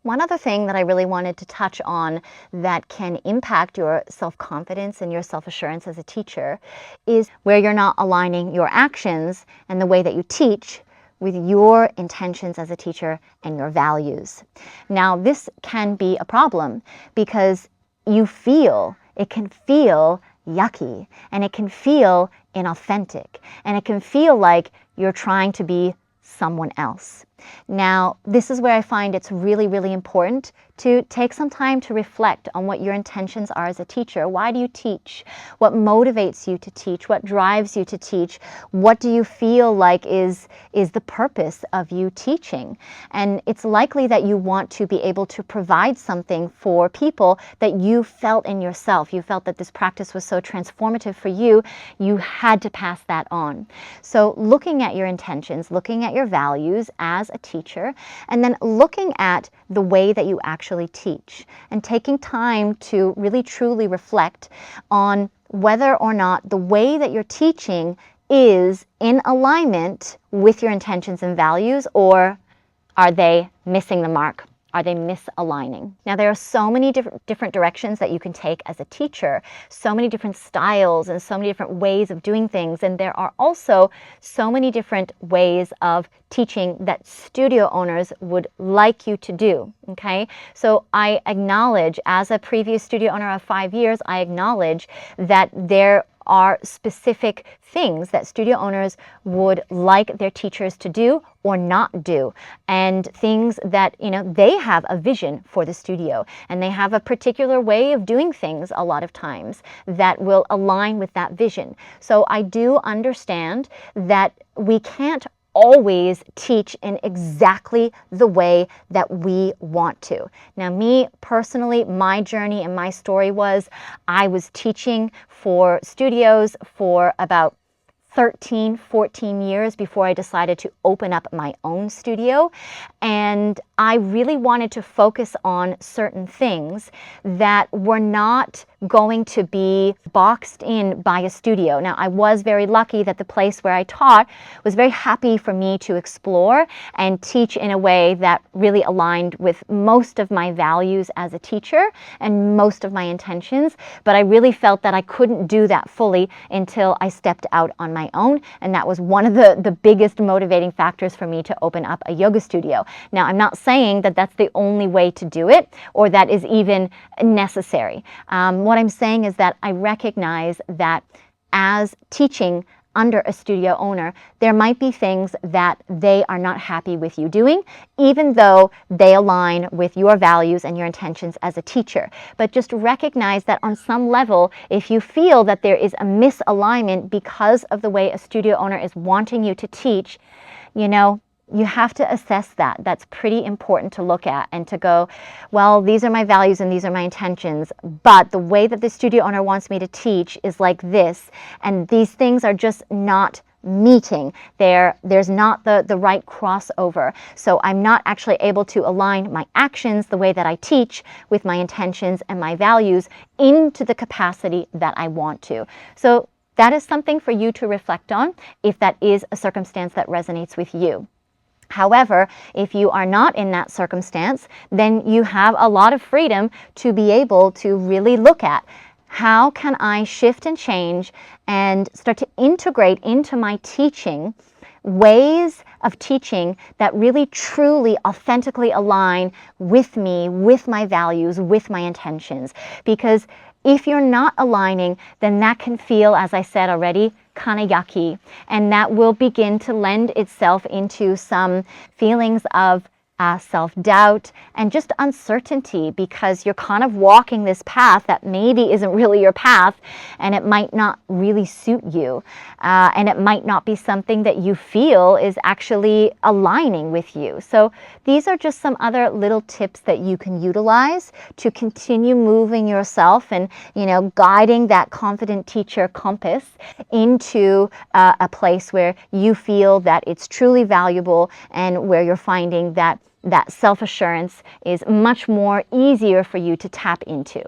One other thing that I really wanted to touch on that can impact your self-confidence and your self-assurance as a teacher is where you're not aligning your actions and the way that you teach with your intentions as a teacher and your values. Now, this can be a problem because it can feel yucky, and it can feel inauthentic, and it can feel like you're trying to be someone else. Now, this is where I find it's really, really important to take some time to reflect on what your intentions are as a teacher. Why do you teach? What motivates you to teach? What drives you to teach? What do you feel like is the purpose of you teaching? And it's likely that you want to be able to provide something for people that you felt in yourself. You felt that this practice was so transformative for you, you had to pass that on. So looking at your intentions, looking at your values as a teacher, and then looking at the way that you actually teach and taking time to really truly reflect on whether or not the way that you're teaching is in alignment with your intentions and values, or are they missing the mark? Are they misaligning? Now, there are so many different directions that you can take as a teacher, so many different styles and so many different ways of doing things. And there are also so many different ways of teaching that studio owners would like you to do, okay? So I acknowledge, as a previous studio owner of 5 years, I acknowledge that there are specific things that studio owners would like their teachers to do or not do, and things that, they have a vision for the studio, and they have a particular way of doing things a lot of times that will align with that vision. So I do understand that we can't always teach in exactly the way that we want to. Now, me personally, my journey and my story was I was teaching for studios for about 13, 14 years before I decided to open up my own studio. And I really wanted to focus on certain things that were not going to be boxed in by a studio. Now, I was very lucky that the place where I taught was very happy for me to explore and teach in a way that really aligned with most of my values as a teacher and most of my intentions. But I really felt that I couldn't do that fully until I stepped out on my own. And that was one of the biggest motivating factors for me to open up a yoga studio. Now, I'm not saying that that's the only way to do it or that is even necessary. What I'm saying is that I recognize that as teaching under a studio owner, there might be things that they are not happy with you doing, even though they align with your values and your intentions as a teacher. But just recognize that on some level, if you feel that there is a misalignment because of the way a studio owner is wanting you to teach, you have to assess that. That's pretty important to look at and to go, well, these are my values and these are my intentions, but the way that the studio owner wants me to teach is like this, and these things are just not meeting. There's not the right crossover. So I'm not actually able to align my actions, the way that I teach, with my intentions and my values into the capacity that I want to. So that is something for you to reflect on if that is a circumstance that resonates with you. However, if you are not in that circumstance, then you have a lot of freedom to be able to really look at how can I shift and change and start to integrate into my teaching ways of teaching that really truly authentically align with me, with my values, with my intentions. Because if you're not aligning, then that can feel, as I said already, kind of yucky. And that will begin to lend itself into some feelings of self-doubt and just uncertainty, because you're kind of walking this path that maybe isn't really your path, and it might not really suit you, and it might not be something that you feel is actually aligning with you. So these are just some other little tips that you can utilize to continue moving yourself and guiding that confident teacher compass into a place where you feel that it's truly valuable and where you're finding that self-assurance is much more easier for you to tap into.